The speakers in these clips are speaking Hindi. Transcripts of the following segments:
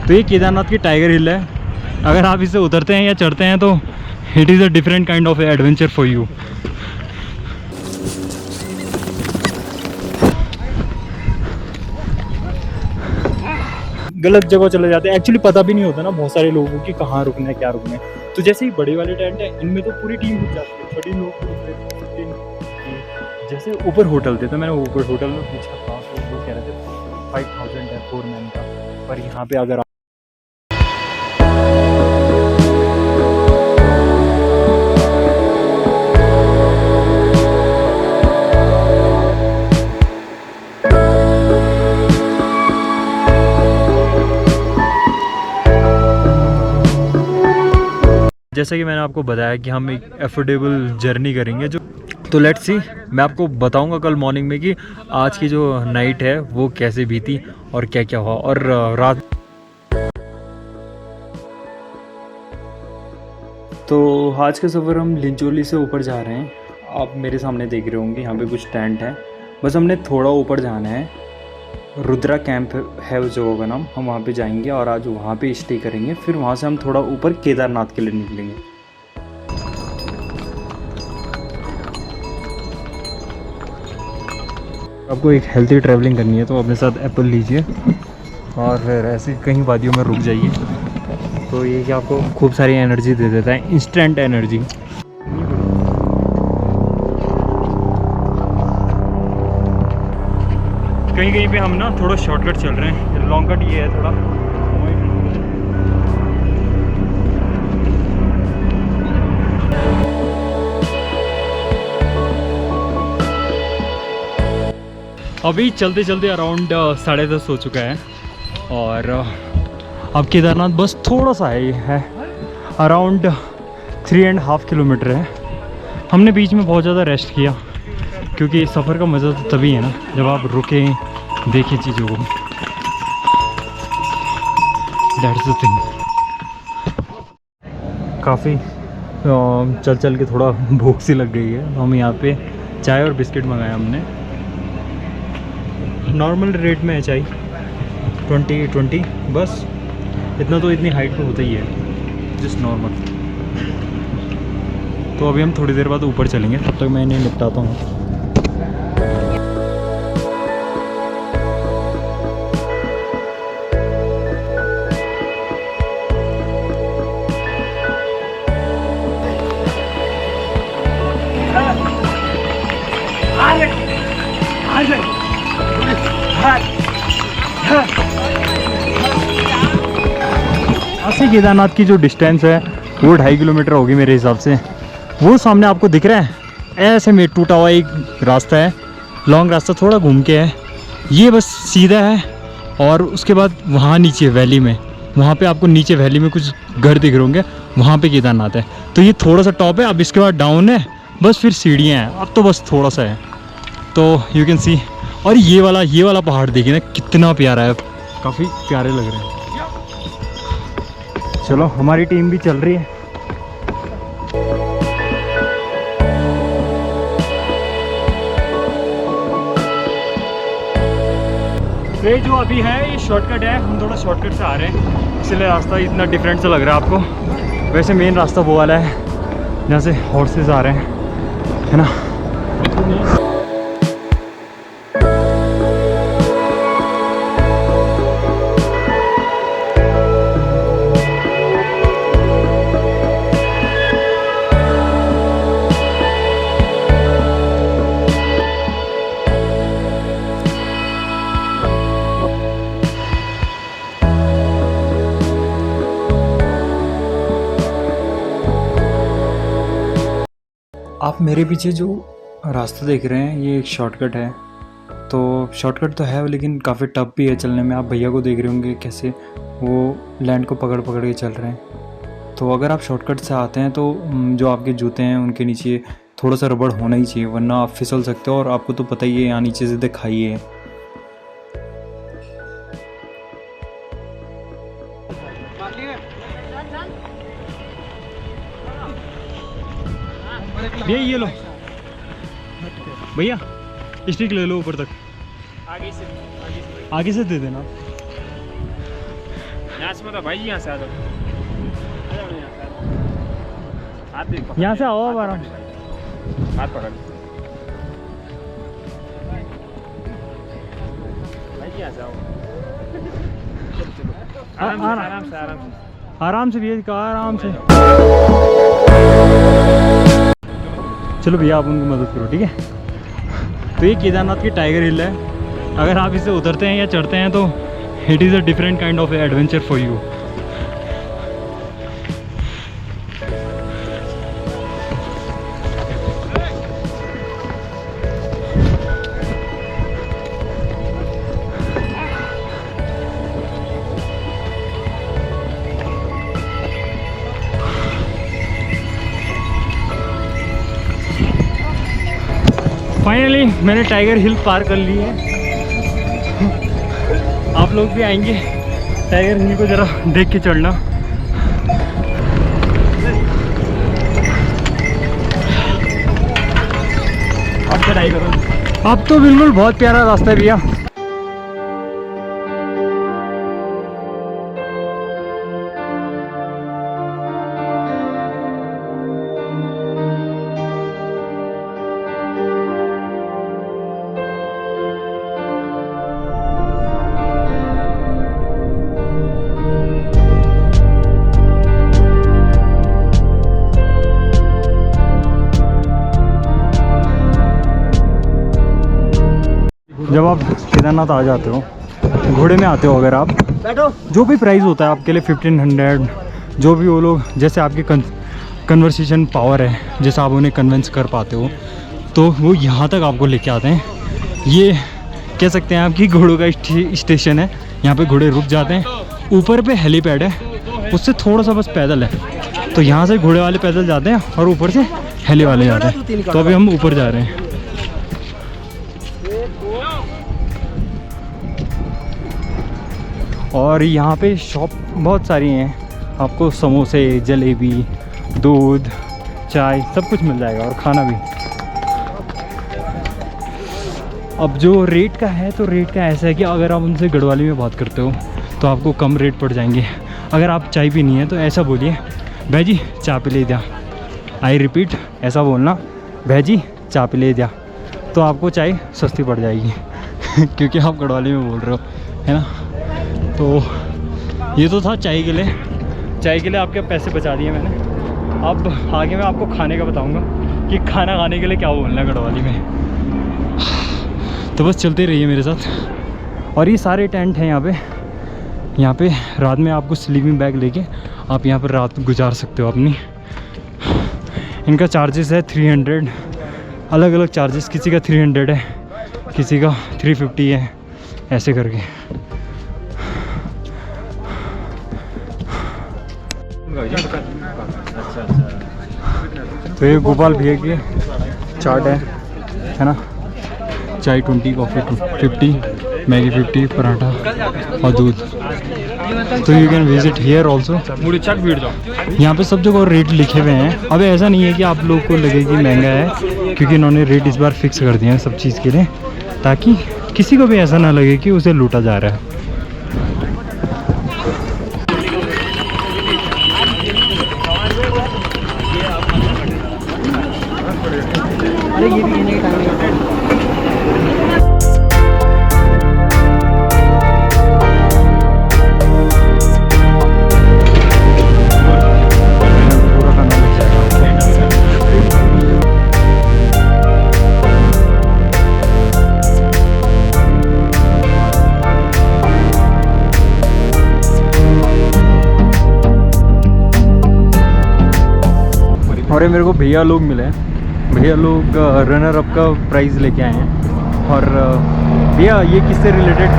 तो ये केदारनाथ की टाइगर हिल है। अगर आप इसे उतरते हैं या चढ़ते हैं तो it is a different kind of adventure for you. गलत जगह चले जाते हैं, एक्चुअली पता भी नहीं होता ना बहुत सारे लोगों को कि कहाँ रुकना है क्या रुकना है। तो जैसे ही बड़े वाले टेंट है इनमें तो पूरी टीम रुक जाती है, छोटे लोग जैसे ऊपर होटल थे तो मैंने ऊपर होटल में पूछा था तो वो कह रहे थे 5000 है 4 मैन का। पर यहाँ पे अगर जैसा कि मैंने आपको बताया कि हम एक एफोर्डेबल जर्नी करेंगे जो, तो लेट्स सी, मैं आपको बताऊंगा कल मॉर्निंग में कि आज की जो नाइट है वो कैसे बीती और क्या क्या हुआ। और रात तो आज का सफ़र हम लिंचोली से ऊपर जा रहे हैं। आप मेरे सामने देख रहे होंगे यहाँ पे कुछ टेंट है, बस हमने थोड़ा ऊपर जाना है। रुद्रा कैंप है उस जगह का नाम, हम वहाँ पे जाएंगे और आज वहाँ पे स्टे करेंगे। फिर वहाँ से हम थोड़ा ऊपर केदारनाथ के लिए निकलेंगे। आपको एक हेल्थी ट्रैवलिंग करनी है तो अपने साथ एप्पल लीजिए और फिर ऐसे कहीं वादियों में रुक जाइए, तो ये कि आपको खूब सारी एनर्जी दे देता है, इंस्टेंट एनर्जी। कहीं कहीं पे हम ना थोड़ा शॉर्टकट चल रहे हैं, लॉन्ग कट ये है थोड़ा। अभी चलते चलते अराउंड 10:30 हो चुका है और अब केदारनाथ बस थोड़ा सा है अराउंड 3.5 किलोमीटर है। हमने बीच में बहुत ज़्यादा रेस्ट किया क्योंकि सफ़र का मज़ा तो तभी है ना जब आप रुकें, देखें चीज़ों को। That's the thing. काफ़ी चल चल के थोड़ा भूख सी लग गई है। हम यहाँ पे चाय और बिस्किट मंगाया हमने, नॉर्मल रेट में है चाय 20 बस। इतना तो इतनी हाइट पे होता ही है, जस्ट नॉर्मल। तो अभी हम थोड़ी देर बाद ऊपर चलेंगे, तब तक मैं इन्हें निपटाता हूँ। अस्सी केदारनाथ की जो डिस्टेंस है वो 2.5 किलोमीटर होगी मेरे हिसाब से। वो सामने आपको दिख रहा है ऐसे में टूटा हुआ एक रास्ता है, लॉन्ग रास्ता थोड़ा घूम के है, ये बस सीधा है। और उसके बाद वहाँ नीचे वैली में, वहाँ पे आपको नीचे वैली में कुछ घर दिख रहे होंगे, वहाँ पे केदारनाथ है। तो ये थोड़ा सा टॉप है, अब इसके बाद डाउन है, बस फिर सीढ़ियाँ हैं, अब तो बस थोड़ा सा है। तो यू कैन सी। और ये वाला पहाड़ देखिए ना कितना प्यारा है, काफ़ी प्यारे लग रहे हैं। चलो हमारी टीम भी चल रही है। तो ये जो अभी है ये शॉर्टकट है, हम थोड़ा शॉर्टकट से आ रहे हैं इसलिए रास्ता इतना डिफरेंट सा लग रहा है आपको। वैसे मेन रास्ता वो वाला है जहाँ से हॉर्सेस आ रहे हैं, है ना। आप मेरे पीछे जो रास्ता देख रहे हैं ये एक शॉर्टकट है। तो शॉर्टकट तो है लेकिन काफ़ी टफ भी है चलने में। आप भैया को देख रहे होंगे कैसे वो लैंड को पकड़ पकड़ के चल रहे हैं। तो अगर आप शॉर्टकट से आते हैं तो जो आपके जूते हैं उनके नीचे थोड़ा सा रबड़ होना ही चाहिए, वरना आप फिसल सकते हो। और आपको तो पता ही है यहाँ नीचे से खाई है। भैया ये लो, भैया स्टिक ले लो ऊपर तक, आगे से दे देना। यहाँ से मतलब भाई यहाँ से आ जाओ, यहाँ से आओ अब आराम। हाथ पकड़ भाई जी, यहाँ से आओ। आराम से आराम से आराम से आराम से भैया, कहा आराम से। चलो भैया आप उनकी मदद करो, ठीक है। तो ये केदारनाथ की टाइगर हिल है। अगर आप इसे उतरते हैं या चढ़ते हैं तो it is a different kind of adventure for you. Finally मैंने टाइगर हिल पार कर ली है। आप लोग भी आएंगे टाइगर हिल को ज़रा देख के चढ़ना। अब चढ़ाई करो। अब तो बिल्कुल बहुत प्यारा रास्ता है भैया। जब आप केदारनाथ आ जाते हो, घोड़े में आते हो अगर आप, जो भी प्राइस होता है आपके लिए 1500, जो भी वो लोग, जैसे आपकी कन्वर्सेशन पावर है, जैसे आप उन्हें कन्विंस कर पाते हो, तो वो यहाँ तक आपको लेके आते हैं। ये कह सकते हैं आपकी घोड़ों का स्टेशन है। यहाँ पे घोड़े रुक जाते हैं। ऊपर पे हेलीपैड है, उससे थोड़ा सा बस पैदल है। तो यहाँ से घोड़े वाले पैदल जाते हैं और ऊपर से हेली वाले जाते हैं। तो अभी हम ऊपर जा रहे हैं। और यहाँ पे शॉप बहुत सारी हैं। आपको समोसे, जलेबी, दूध, चाय सब कुछ मिल जाएगा और खाना भी। अब जो रेट का है, तो रेट का ऐसा है कि अगर आप उनसे गढ़वाली में बात करते हो तो आपको कम रेट पड़ जाएंगे। अगर आप चाय पीनी है तो ऐसा बोलिए, भाई जी चाय पे ले दिया। आई रिपीट, ऐसा बोलना, भाई जी चाय पे ले दिया, तो आपको चाय सस्ती पड़ जाएगी क्योंकि आप गढ़वाली में बोल रहे हो, है ना। तो ये तो था चाय के लिए। चाय के लिए आपके पैसे बचा दिए मैंने। अब आगे मैं आपको खाने का बताऊंगा कि खाना खाने के लिए क्या बोलना है गढ़वाली में। तो बस चलते रहिए मेरे साथ। और ये सारे टेंट हैं यहाँ पे रात में आपको स्लीपिंग बैग लेके आप यहाँ पर रात गुजार सकते हो अपनी। इनका चार्जेस है 300, अलग अलग चार्जेस, किसी का 300 है, किसी का 350 है, ऐसे करके। तो ये गोपाल भैया की चाट है ना। चाय 20, कॉफ़ी 50, मैगी 50, पराठा और दूध। तो you can visit here also. यहाँ पे सब जगह रेट लिखे हुए हैं। अब ऐसा नहीं है कि आप लोग को लगे कि महंगा है, क्योंकि इन्होंने रेट इस बार फिक्स कर दिए हैं सब चीज़ के लिए, ताकि किसी को भी ऐसा ना लगे कि उसे लूटा जा रहा है। अरे ये भी लेने का टाइम है। और ये मेरे को भैया लोग मिले हैं। भैया लोग रनर अप का प्राइज़ लेके आए हैं। और भैया ये किससे रिलेटेड?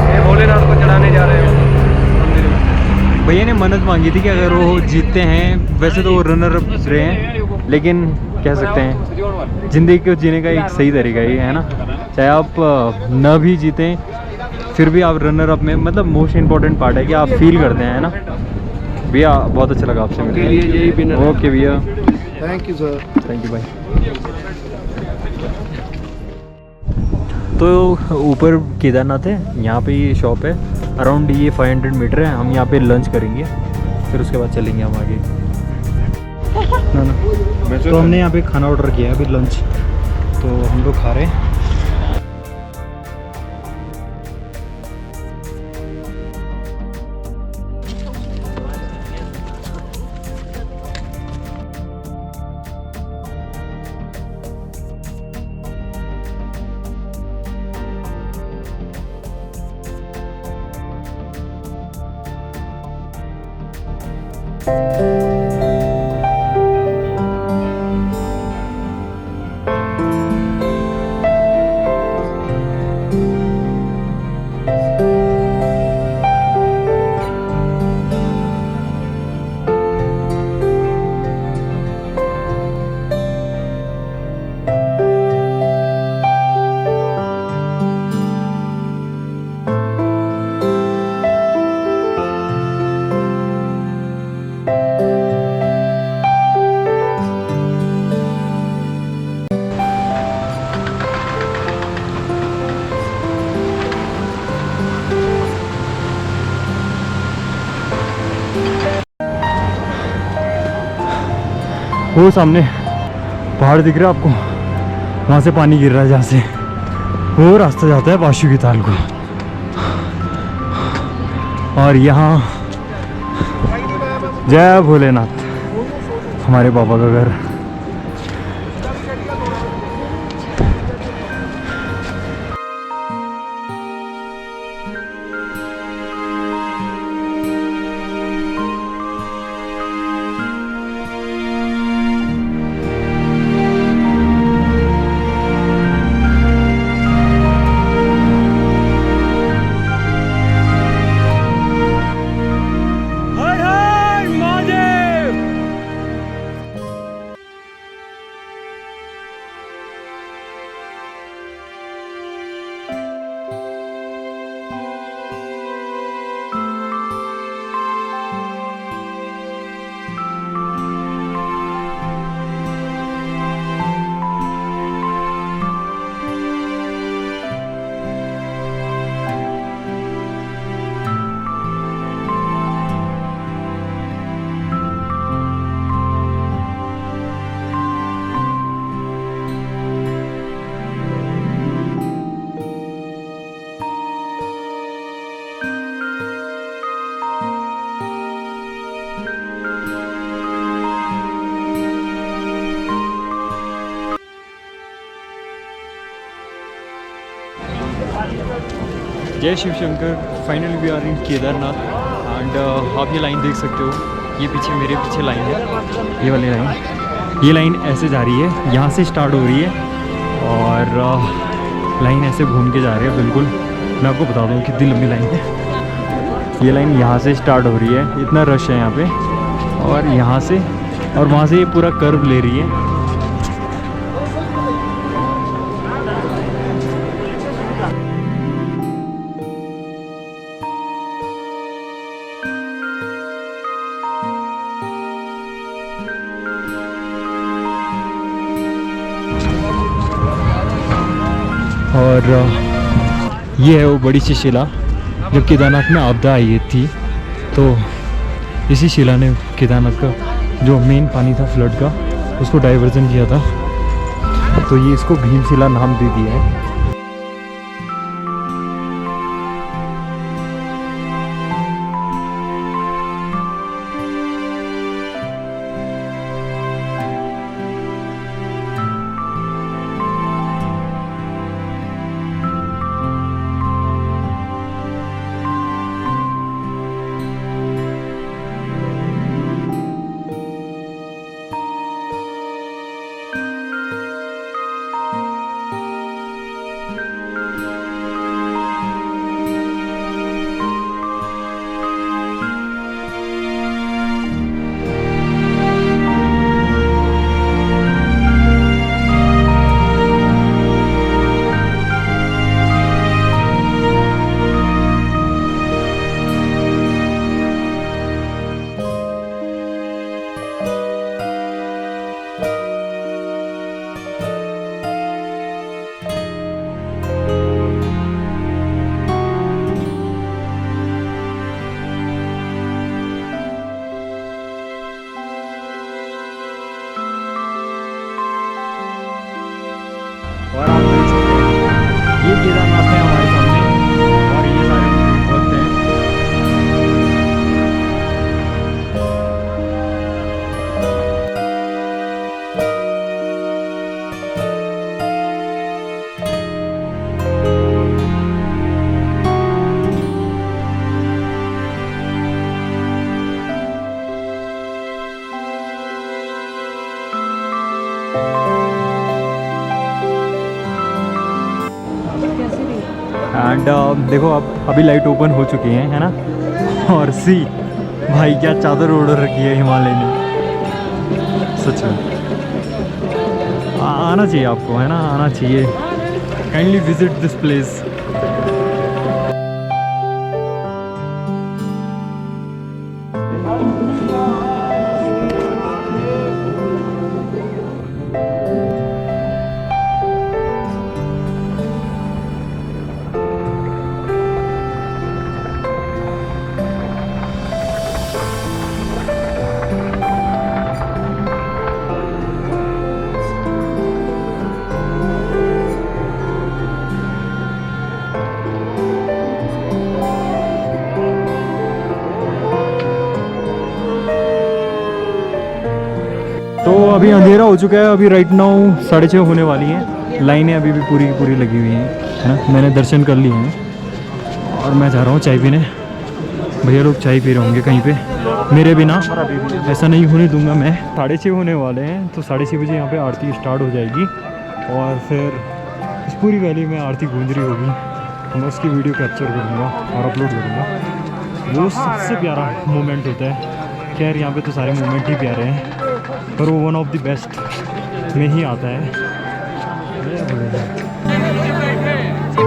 ये भोलेनाथ को चढ़ाने जा रहे हैं मंदिर में। भैया ने मन्नत मांगी थी कि अगर वो जीतते हैं, वैसे तो वो रनर अप रहे हैं, लेकिन कह सकते हैं ज़िंदगी को जीने का एक सही तरीका ये है ना। चाहे आप न भी जीतें, फिर भी आप रनर अप में, मतलब मोस्ट इम्पॉर्टेंट पार्ट है कि आप फील करते हैं, है ना। भैया बहुत अच्छा लगा आपसे मिलकर। ओके भैया, thank you sir. Thank you भाई। तो ऊपर केदारनाथ है, यहाँ पे ये शॉप है अराउंड ये 500 मीटर है। हम यहाँ पे लंच करेंगे, फिर उसके बाद चलेंगे हम आगे। ना ना, तो हमने यहाँ पे खाना ऑर्डर किया है अभी लंच, तो हम लोग खा रहे हैं। वो सामने पहाड़ दिख रहा है आपको, वहाँ से पानी गिर रहा है, जहाँ से वो रास्ता जाता है बाशु की ताल को। और यहाँ जय भोलेनाथ, हमारे बाबा का घर। जय Shiv Shankar. Finally we are in Kedarnath and आप ये लाइन देख सकते हो, ये पीछे मेरे पीछे लाइन है, ये वाली लाइन, ये लाइन ऐसे जा रही है, यहाँ से स्टार्ट हो रही है और लाइन ऐसे घूम के जा रही है। बिल्कुल मैं आपको बता दूँ कितनी लंबी लाइन है। ये लाइन यहाँ से स्टार्ट हो रही है, इतना रश है यहाँ पे, और यहाँ से और वहाँ से ये पूरा कर्व ले रही है। और ये है वो बड़ी सी शिला, जब केदारनाथ में आपदा आई थी तो इसी शिला ने केदारनाथ का जो मेन पानी था फ्लड का, उसको डाइवर्जन किया था, तो ये इसको भीमशिला नाम दे दिया है। एंड देखो अब अभी लाइट ओपन हो चुकी है ना। और सी भाई क्या चादर ओढ़ रखी है हिमालय ने, सच में आना चाहिए आपको, है ना, आना चाहिए। Kindly visit this place. तो अभी अंधेरा हो चुका है, अभी राइट नाउ 6:30 होने वाली हैं। लाइनें अभी भी पूरी की पूरी लगी हुई हैं, है ना। मैंने दर्शन कर लिए हैं और मैं जा रहा हूँ चाय पीने। भैया लोग चाय पी रहे होंगे कहीं पे, मेरे बिना ऐसा नहीं होने दूंगा मैं। 6:30 होने वाले हैं, तो 6:30 बजे यहाँ पे आरती स्टार्ट हो जाएगी और फिर इस पूरी वैली में आरती गूंज रही होगी। मैं उसकी वीडियो कैप्चर करूँगा और अपलोड करूँगा। वो सबसे प्यारा मोमेंट होता है। खैर यहाँ पे तो सारे मोमेंट ही प्यारे हैं, पर वो वन ऑफ द बेस्ट में ही आता है।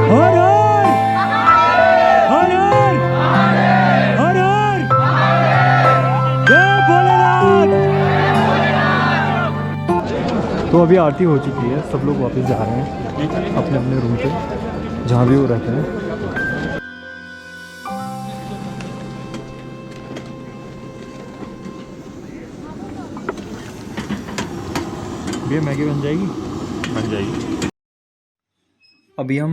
हर हर हर हर हर हर जय भोलेनाथ। तो अभी आरती हो चुकी है, सब लोग वापस जा रहे हैं अपने अपने रूम पे जहाँ भी वो रहते हैं। ये मैगी बन जाएगी? बन जाएगी। अभी हम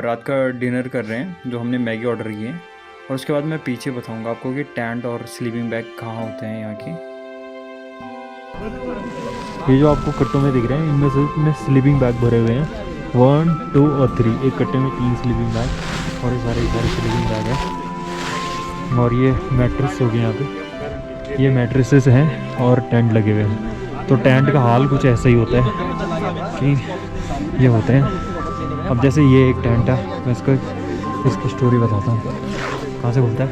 रात का डिनर कर रहे हैं, जो हमने मैगी ऑर्डर की है। और उसके बाद मैं पीछे बताऊंगा आपको कि टेंट और स्लीपिंग बैग कहाँ होते हैं यहाँ के। ये जो आपको कट्टों में दिख रहे हैं, इनमें से इनमें स्लीपिंग बैग भरे हुए हैं 1, 2 और 3। एक कट्टे में 3 स्लीपिंग बैग और ये सारे स्लीपिंग बैग है। और ये मैट्रेस हो गए यहाँ पे, ये मैट्रेसेस हैं और टेंट लगे हुए हैं। तो टेंट का हाल कुछ ऐसा ही होता है कि ये होते हैं। अब जैसे ये एक टेंट है, मैं इसकी स्टोरी बताता हूँ। कहाँ से बोलता है?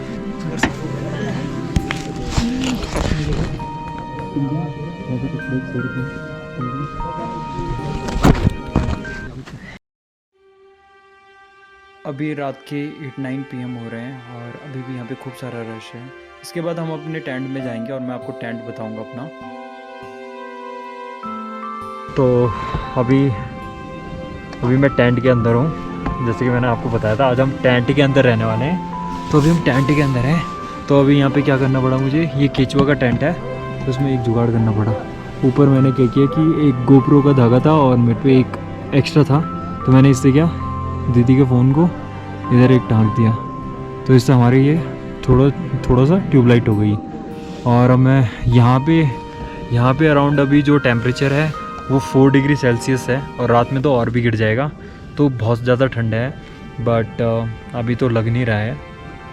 अभी रात के 8-9 PM हो रहे हैं और अभी भी यहाँ पे खूब सारा रश है। इसके बाद हम अपने टेंट में जाएंगे और मैं आपको टेंट बताऊँगा अपना। तो अभी मैं टेंट के अंदर हूँ। जैसे कि मैंने आपको बताया था, आज हम टेंट के अंदर रहने वाले हैं। तो अभी हम टेंट के अंदर हैं। तो अभी यहाँ पे क्या करना पड़ा मुझे, ये केचुआ का टेंट है, तो उसमें एक जुगाड़ करना पड़ा। ऊपर मैंने क्या किया कि एक गोप्रो का धागा था और मेरे पे एक एक्स्ट्रा था, तो मैंने इससे क्या दीदी के फ़ोन को इधर एक टांग दिया। तो इससे हमारी ये थोड़ा सा ट्यूबलाइट हो गई। और अब मैं यहाँ पे अराउंड अभी जो टेम्परेचर है वो 4 डिग्री सेल्सियस है और रात में तो और भी गिर जाएगा। तो बहुत ज़्यादा ठंडा है, बट अभी तो लग नहीं रहा है।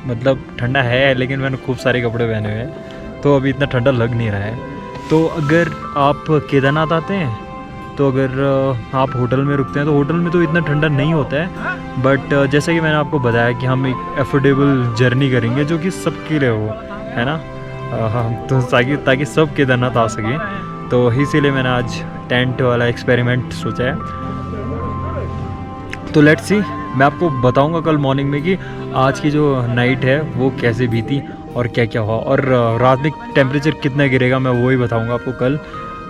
मतलब ठंडा है लेकिन मैंने खूब सारे कपड़े पहने हुए हैं, तो अभी इतना ठंडा लग नहीं रहा है। तो अगर आप केदारनाथ आते हैं, तो अगर आप होटल में रुकते हैं तो होटल में तो इतना ठंडा नहीं होता है। बट जैसा कि मैंने आपको बताया कि हम एक एफोर्डेबल जर्नी करेंगे जो कि सबके लिए हो, है ना। तो ताकि सब केदारनाथ आ सके, तो इसीलिए मैंने आज टेंट वाला एक्सपेरिमेंट सोचा है। तो लेट्स सी, मैं आपको बताऊंगा कल मॉर्निंग में कि आज की जो नाइट है वो कैसे बीती और क्या क्या हुआ, और रात में टेम्परेचर कितना गिरेगा मैं वो ही बताऊंगा आपको कल।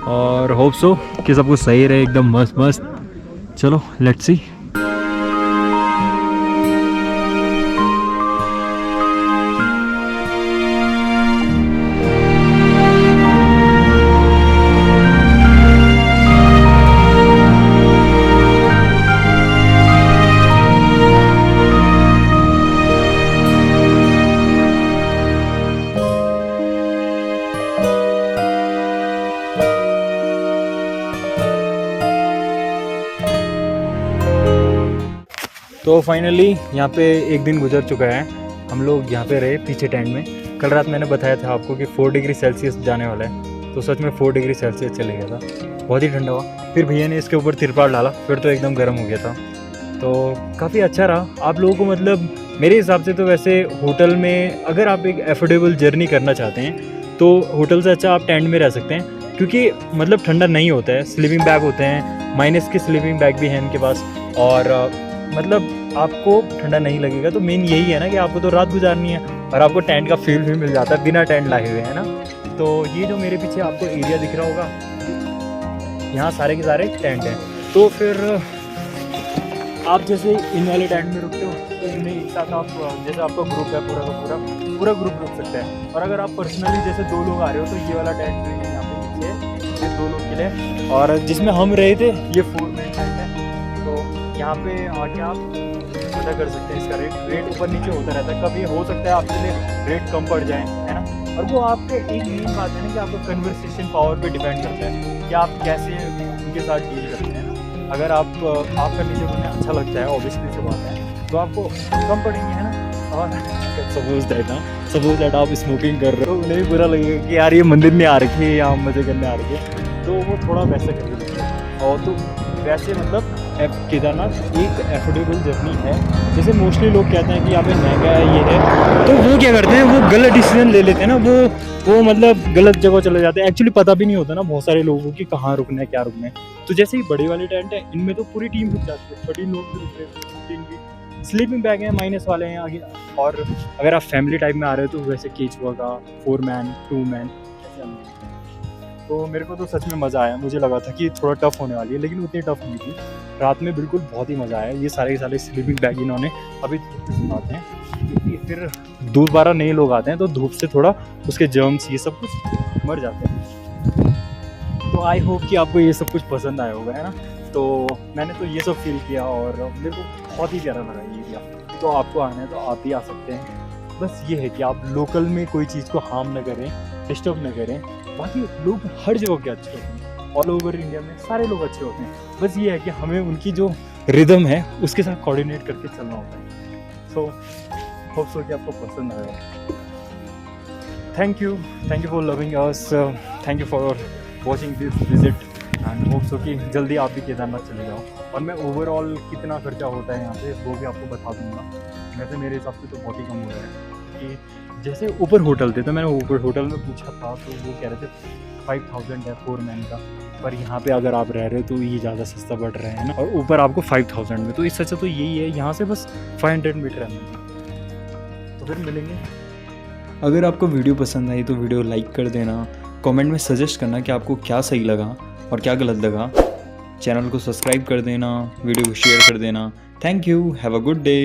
और होप सो कि सब कुछ सही रहे, एकदम मस्त। चलो लेट्स सी। तो फाइनली यहाँ पे एक दिन गुजर चुका है। हम लोग यहाँ पे रहे पीछे टेंट में। कल रात मैंने बताया था आपको कि 4 डिग्री सेल्सियस जाने वाला है, तो सच में 4 डिग्री सेल्सियस चले गया था। बहुत ही ठंडा हुआ। फिर भैया ने इसके ऊपर तिरपाल डाला, फिर तो एकदम गर्म हो गया था। तो काफ़ी अच्छा रहा। आप लोगों को मतलब मेरे हिसाब से तो वैसे होटल में अगर आप एक एफोर्डेबल जर्नी करना चाहते हैं तो होटल से अच्छा आप टेंट में रह सकते हैं, क्योंकि मतलब ठंडा नहीं होता है। स्लीपिंग बैग होते हैं, माइनस के स्लीपिंग बैग भी हैं इनके पास, और मतलब आपको ठंडा नहीं लगेगा। तो मेन यही है ना कि आपको तो रात गुजारनी है और आपको टेंट का फील भी मिल जाता है बिना टेंट लाए हुए, है ना। तो ये जो मेरे पीछे आपको एरिया दिख रहा होगा, यहाँ सारे के सारे टेंट हैं। तो फिर आप जैसे इन वाले टेंट में रुकते हो तो इनमें एक साथ आप जैसे आपका ग्रुप है पूरा ग्रुप रुक सकता है। और अगर आप पर्सनली जैसे 2 लोग आ रहे हो तो ये वाला टेंट भी यहाँ पे नीचे ये 2 लोग के लिए, और जिसमें हम रहे थे ये 4 मैन टेंट है। तो यहाँ पे आके आप पता कर सकते हैं इसका रेट ऊपर नीचे होता रहता है। कभी हो सकता है आपके लिए रेट कम पड़ जाए, है ना। और वो आपके एक मेन बात है ना कि आपका कन्वर्सेशन पावर पे डिपेंड करता है कि आप कैसे उनके साथ डील करते हैं ना। अगर आपका नीचे उन्हें अच्छा लगता है, ऑब्वियसली से बात है, तो आपको कम पड़ेंगे, है ना। और सपोज दैट आप स्मोकिंग कर रहे हो, उन्हें भी बुरा लगेगा कि यार ये मंदिर में आ रखे हैं या हम मज़े करने आ रखे हैं, तो वो थोड़ा वैसे करके लगता है। और तो वैसे मतलब केदारनाथ एक एफोर्डेबल जर्नी है। जैसे मोस्टली लोग कहते हैं कि यहाँ पे महंगा है, ये है, तो वो क्या करते हैं, वो गलत डिसीजन ले लेते हैं ना। वो मतलब गलत जगह चले जाते हैं। एक्चुअली पता भी नहीं होता ना बहुत सारे लोगों को कि कहाँ रुकना है, क्या रुकना है। तो जैसे ही बड़े वाले टेंट है, इनमें तो पूरी टीम रुक जाती है, 30 लोग भी रुक रहे हैं। स्लीपिंग बैग हैं, माइनस वाले हैं आगे। और अगर आप फैमिली टाइप में आ रहे हो तो वैसे केचुआ का 4 मैन 2 मैन। तो मेरे को तो सच में मज़ा आया। मुझे लगा था कि थोड़ा टफ होने वाली है, लेकिन उतनी टफ नहीं थी। रात में बिल्कुल बहुत ही मज़ा आया। ये सारे के सारे स्लीपिंग बैग इन्होंने अभी धूप से सुनाते हैं, क्योंकि फिर दोबारा नए लोग आते हैं तो धूप से थोड़ा उसके जर्म्स ये सब कुछ मर जाते हैं। तो आई होप कि आपको ये सब कुछ पसंद आया होगा, है ना। तो मैंने तो ये सब फील किया और मेरे को बहुत ही प्यारा लगा ये एरिया। तो आपको आना है तो आप भी आ सकते हैं। बस ये है कि आप लोकल में कोई चीज़ को हार्म न करें, डिस्टर्ब न करें। बाकी लोग हर जगह के अच्छे होते हैं, ऑल ओवर इंडिया में सारे लोग अच्छे होते हैं। बस ये है कि हमें उनकी जो रिदम है उसके साथ कोऑर्डिनेट करके चलना होता है। सो होप सो कि आपको पसंद आया। Thank you for loving us, thank you for watching this visit, and hope so कि जल्दी आप भी केदारनाथ चले जाओ। और मैं ओवरऑल कितना खर्चा होता है यहाँ पे वो भी आपको बता दूँगा। वैसे मेरे हिसाब से तो बहुत ही कम हो रहा है, कि जैसे ऊपर होटल थे तो मैंने ऊपर होटल में पूछा था तो वो कह रहे थे 5000 है 4 मैन का। पर यहाँ पे अगर आप रह रहे हो तो ये ज़्यादा सस्ता पड़ रहा है ना, और ऊपर आपको 5000 में। तो इससे अच्छा तो यही है, यहाँ से बस 500 मीटर है। तो फिर मिलेंगे। अगर आपको वीडियो पसंद आई तो वीडियो लाइक कर देना, कमेंट में सजेस्ट करना कि आपको क्या सही लगा और क्या गलत लगा। चैनल को सब्सक्राइब कर देना, वीडियो को शेयर कर देना। Thank you, have a good day.